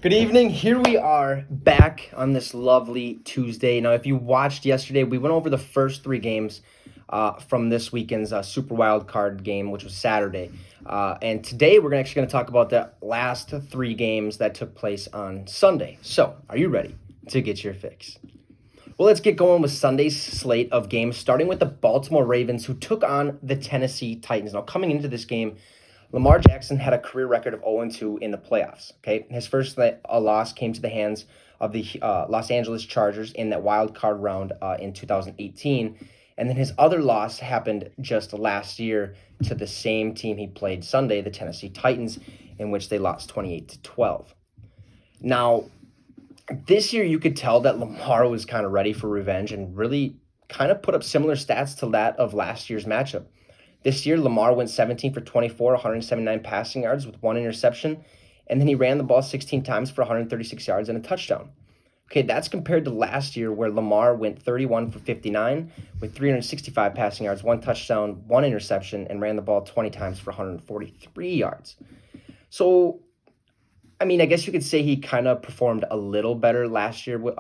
Good evening. Here we are back on this lovely Tuesday. Now, if you watched yesterday, we went over the first three games from this weekend's Super Wild Card game, which was Saturday. And today, we're actually going to talk about the last three games that took place on Sunday. So, are you ready to get your fix? Well, let's get going with Sunday's slate of games, starting with the Baltimore Ravens, who took on the Tennessee Titans. Now, coming into this game, Lamar Jackson had a career record of 0-2 in the playoffs. Okay, his first loss came to the hands of the Los Angeles Chargers in that wild card round in 2018, and then his other loss happened just last year to the same team he played Sunday, the Tennessee Titans, in which they lost 28-12. Now, this year you could tell that Lamar was kind of ready for revenge and really kind of put up similar stats to that of last year's matchup. This year, Lamar went 17 for 24, 179 passing yards with one interception, and then he ran the ball 16 times for 136 yards and a touchdown. Okay, that's compared to last year where Lamar went 31 for 59 with 365 passing yards, one touchdown, one interception, and ran the ball 20 times for 143 yards. So, I mean, I guess you could say he kind of performed a little better last year with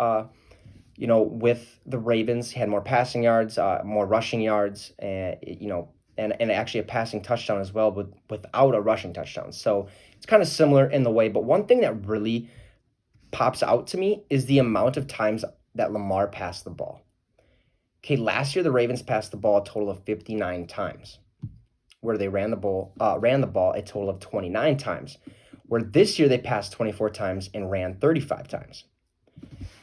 the Ravens. He had more passing yards, more rushing yards, and actually a passing touchdown as well without a rushing touchdown. So it's kind of similar in the way. But one thing that really pops out to me is the amount of times that Lamar passed the ball. Okay, last year the Ravens passed the ball a total of 59 times, where they ran the ball a total of 29 times, where this year they passed 24 times and ran 35 times.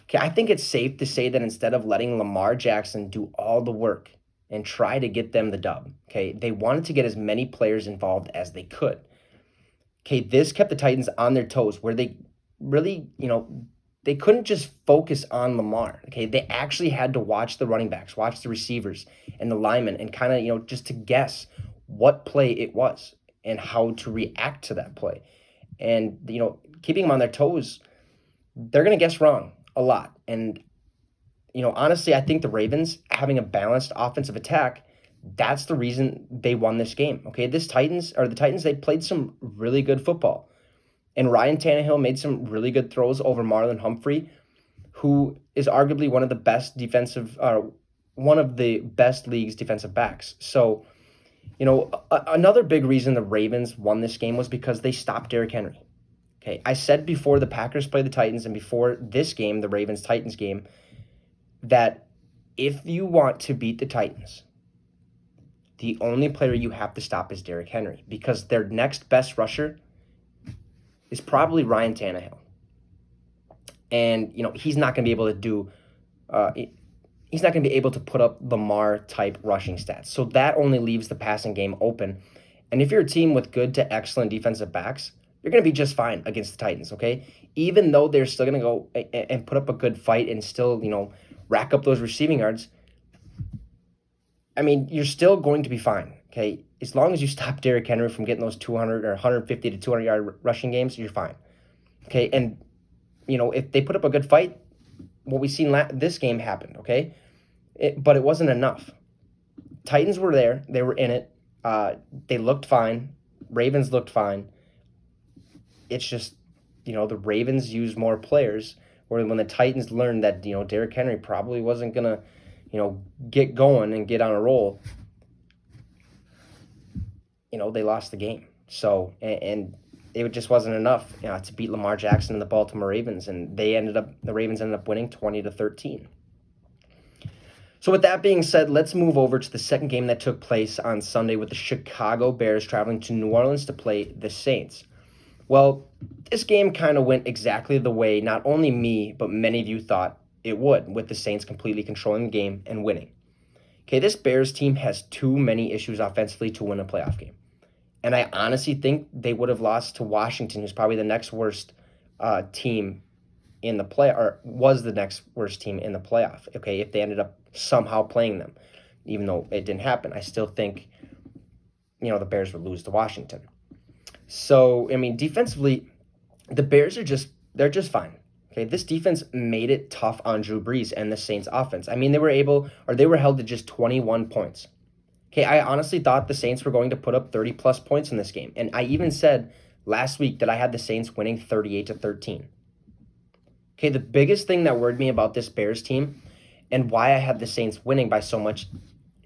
Okay, I think it's safe to say that instead of letting Lamar Jackson do all the work and try to get them the dub, okay, they wanted to get as many players involved as they could. Okay, this kept the Titans on their toes where they really, they couldn't just focus on Lamar, okay? They actually had to watch the running backs, watch the receivers and the linemen and kind of, just to guess what play it was and how to react to that play. And, keeping them on their toes, they're going to guess wrong a lot. And honestly, I think the Ravens having a balanced offensive attack, that's the reason they won this game. Okay, the Titans, they played some really good football. And Ryan Tannehill made some really good throws over Marlon Humphrey, who is arguably one of the best league's defensive backs. So, another big reason the Ravens won this game was because they stopped Derrick Henry. Okay, I said before the Packers played the Titans and before this game, the Ravens-Titans game, that if you want to beat the Titans, the only player you have to stop is Derrick Henry because their next best rusher is probably Ryan Tannehill. And, he's not going to be able to he's not going to be able to put up Lamar-type rushing stats. So that only leaves the passing game open. And if you're a team with good to excellent defensive backs, you're going to be just fine against the Titans, okay? Even though they're still going to go and put up a good fight and still, rack up those receiving yards, I mean, you're still going to be fine, okay? As long as you stop Derrick Henry from getting those 200 or 150 to 200-yard rushing games, you're fine, okay? And, if they put up a good fight, what we seen this game happened, okay? But it wasn't enough. Titans were there. They were in it. They looked fine. Ravens looked fine. It's just, the Ravens used more players, where when the Titans learned that, Derrick Henry probably wasn't going to, get going and get on a roll, they lost the game. So, and it just wasn't enough to beat Lamar Jackson and the Baltimore Ravens, and the Ravens ended up winning 20-13. So with that being said, let's move over to the second game that took place on Sunday with the Chicago Bears traveling to New Orleans to play the Saints. Well, this game kind of went exactly the way not only me, but many of you thought it would, with the Saints completely controlling the game and winning. Okay, this Bears team has too many issues offensively to win a playoff game. And I honestly think they would have lost to Washington, who's probably the next worst team in the or was the next worst team in the playoff, okay, if they ended up somehow playing them. Even though it didn't happen, I still think, the Bears would lose to Washington. So, I mean, defensively, the Bears they're just fine. Okay, this defense made it tough on Drew Brees and the Saints offense. I mean, they were held to just 21 points. Okay, I honestly thought the Saints were going to put up 30-plus points in this game. And I even said last week that I had the Saints winning 38-13. Okay, the biggest thing that worried me about this Bears team and why I had the Saints winning by so much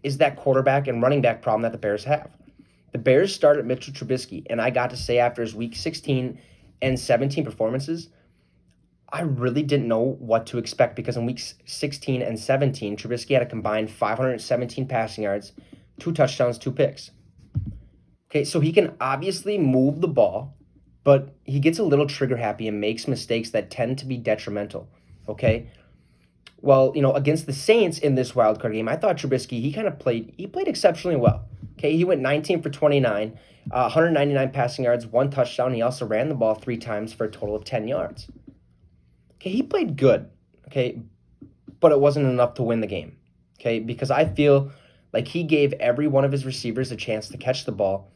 is that quarterback and running back problem that the Bears have. The Bears started Mitchell Trubisky, and I got to say after his week 16 and 17 performances, I really didn't know what to expect because in weeks 16 and 17, Trubisky had a combined 517 passing yards, 2 touchdowns, 2 picks. Okay, so he can obviously move the ball, but he gets a little trigger happy and makes mistakes that tend to be detrimental. Okay, well, against the Saints in this wild card game, I thought Trubisky he played exceptionally well. Okay, he went 19 for 29, 199 passing yards, 1 touchdown. He also ran the ball 3 times for a total of 10 yards. Okay, he played good. Okay, but it wasn't enough to win the game. Okay, because I feel like he gave every one of his receivers a chance to catch the ball.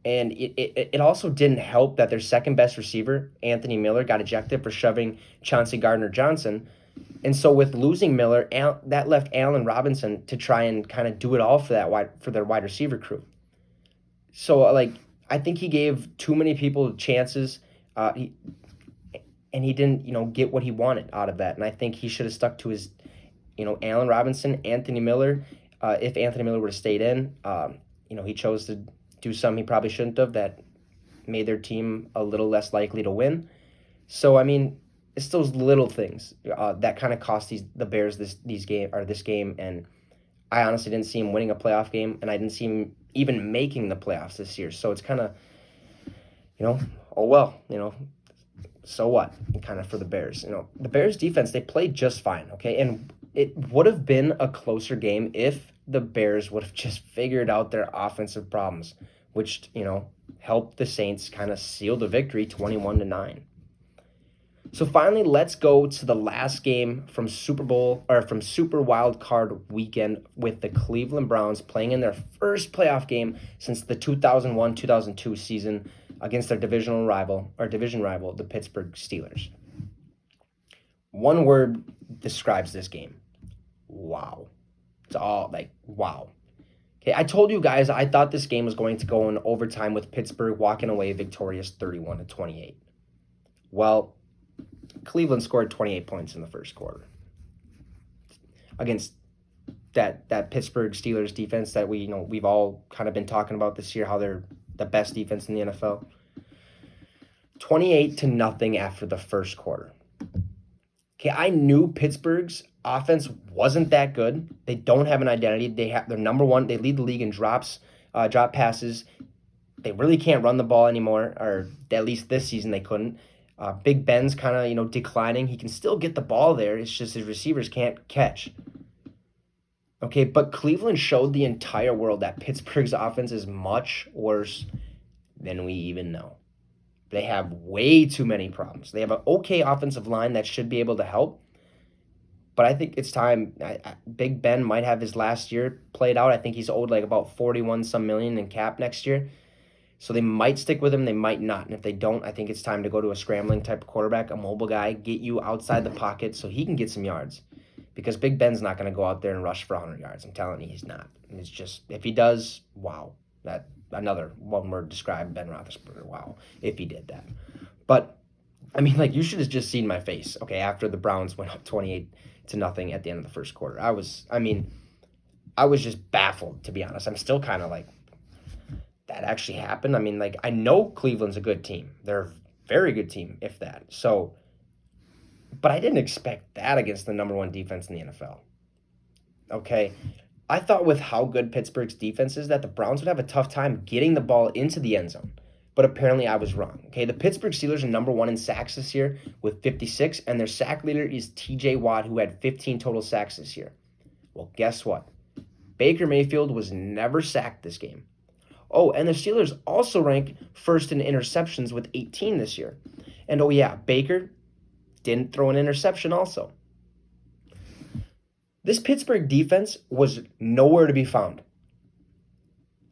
And it also didn't help that their second best receiver, Anthony Miller, got ejected for shoving Chauncey Gardner-Johnson. And so with losing Miller, that left Allen Robinson to try and kind of do it all for their wide receiver crew. So I think he gave too many people chances, and he didn't get what he wanted out of that. And I think he should have stuck to his, Allen Robinson, Anthony Miller. If Anthony Miller would have stayed in, he chose to do something he probably shouldn't have that made their team a little less likely to win. So I mean, it's those little things that kind of cost the Bears this game, and I honestly didn't see him winning a playoff game, and I didn't see him even making the playoffs this year. So it's kind of, oh well, so what? Kind of for the Bears. The Bears defense, they played just fine, okay? And it would have been a closer game if the Bears would have just figured out their offensive problems, which, helped the Saints kind of seal the victory 21-9. So finally, let's go to the last game from Super Wild Card weekend with the Cleveland Browns playing in their first playoff game since the 2001-2002 season against their division rival, the Pittsburgh Steelers. One word describes this game. Wow. It's all wow. Okay, I told you guys I thought this game was going to go in overtime with Pittsburgh walking away victorious 31-28. Well, Cleveland scored 28 points in the first quarter against that Pittsburgh Steelers defense that we've all kind of been talking about this year, how they're the best defense in the NFL. 28-0 after the first quarter. Okay, I knew Pittsburgh's offense wasn't that good. They don't have an identity. They're number one. They lead the league in drop passes. They really can't run the ball anymore, or at least this season they couldn't. Big Ben's kind of, declining. He can still get the ball there. It's just his receivers can't catch. Okay, but Cleveland showed the entire world that Pittsburgh's offense is much worse than we even know. They have way too many problems. They have an okay offensive line that should be able to help. But I think it's time. Big Ben might have his last year played out. I think he's owed about 41-some million in cap next year. So they might stick with him, they might not. And if they don't, I think it's time to go to a scrambling type of quarterback, a mobile guy, get you outside the pocket so he can get some yards. Because Big Ben's not going to go out there and rush for 100 yards. I'm telling you, he's not. And it's just, if he does, wow. That another one word describe Ben Roethlisberger, wow, if he did that. But, I mean, you should have just seen my face, okay, after the Browns went up 28-0 at the end of the first quarter. I was just baffled, to be honest. I'm still kind of that actually happened. I mean, I know Cleveland's a good team. They're a very good team, if that. So, but I didn't expect that against the number one defense in the NFL. Okay, I thought with how good Pittsburgh's defense is that the Browns would have a tough time getting the ball into the end zone. But apparently I was wrong. Okay, the Pittsburgh Steelers are number one in sacks this year with 56, and their sack leader is TJ Watt, who had 15 total sacks this year. Well, guess what? Baker Mayfield was never sacked this game. Oh, and the Steelers also rank first in interceptions with 18 this year. And oh yeah, Baker didn't throw an interception also. This Pittsburgh defense was nowhere to be found.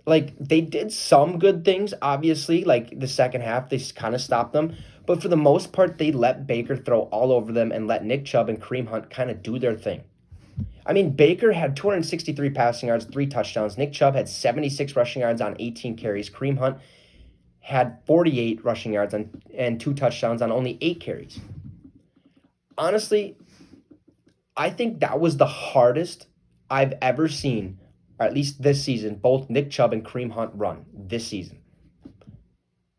They did some good things, obviously, the second half, they kind of stopped them. But for the most part, they let Baker throw all over them and let Nick Chubb and Kareem Hunt kind of do their thing. I mean, Baker had 263 passing yards, 3 touchdowns. Nick Chubb had 76 rushing yards on 18 carries. Kareem Hunt had 48 rushing yards and 2 touchdowns on only 8 carries. honestly, I think that was the hardest I've ever seen, or at least this season, both Nick Chubb and Kareem Hunt run this season.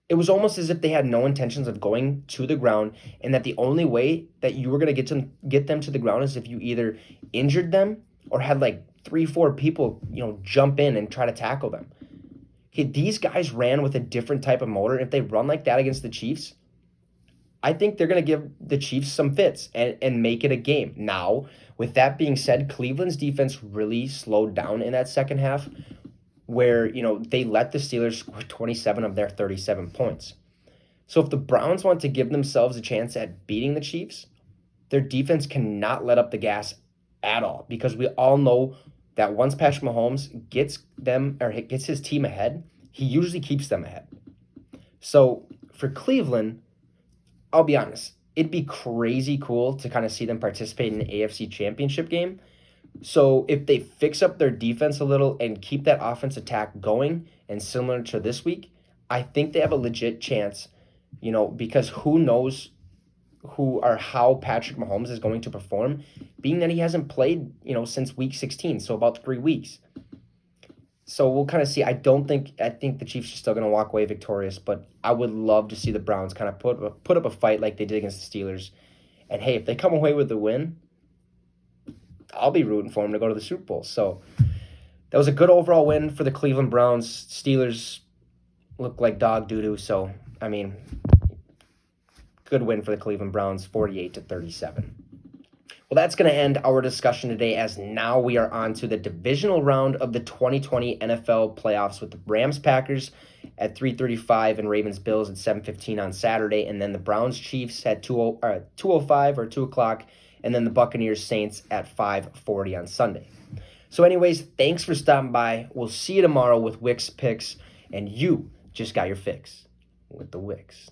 It was almost as if they had no intentions of going to the ground, and that the only way that you were going to get them to the ground is if you either injured them or had like 3, 4 people, jump in and try to tackle them. Okay, these guys ran with a different type of motor. If they run like that against the Chiefs, I think they're going to give the Chiefs some fits and make it a game. Now, with that being said, Cleveland's defense really slowed down in that second half, where, they let the Steelers score 27 of their 37 points. So if the Browns want to give themselves a chance at beating the Chiefs, their defense cannot let up the gas at all, because we all know that once Patrick Mahomes gets his team ahead, he usually keeps them ahead. So for Cleveland, I'll be honest, it'd be crazy cool to kind of see them participate in the AFC Championship game. So if they fix up their defense a little and keep that offense attack going, and similar to this week, I think they have a legit chance, because who knows who or how Patrick Mahomes is going to perform, being that he hasn't played, since week 16, so about 3 weeks. So we'll kind of see. I think the Chiefs are still going to walk away victorious, but I would love to see the Browns kind of put up a fight like they did against the Steelers. And hey, if they come away with the win, I'll be rooting for them to go to the Super Bowl. So that was a good overall win for the Cleveland Browns. Steelers look like dog doo-doo, so I mean, good win for the Cleveland Browns, 48-37. Well, that's going to end our discussion today, as now we are on to the divisional round of the 2020 NFL playoffs, with the Rams-Packers at 3:35 and Ravens-Bills at 7:15 on Saturday, and then the Browns-Chiefs at 2:05 or 2 o'clock, and then the Buccaneers-Saints at 5:40 on Sunday. So anyways, thanks for stopping by. We'll see you tomorrow with Wicks Picks, and you just got your fix with the Wicks.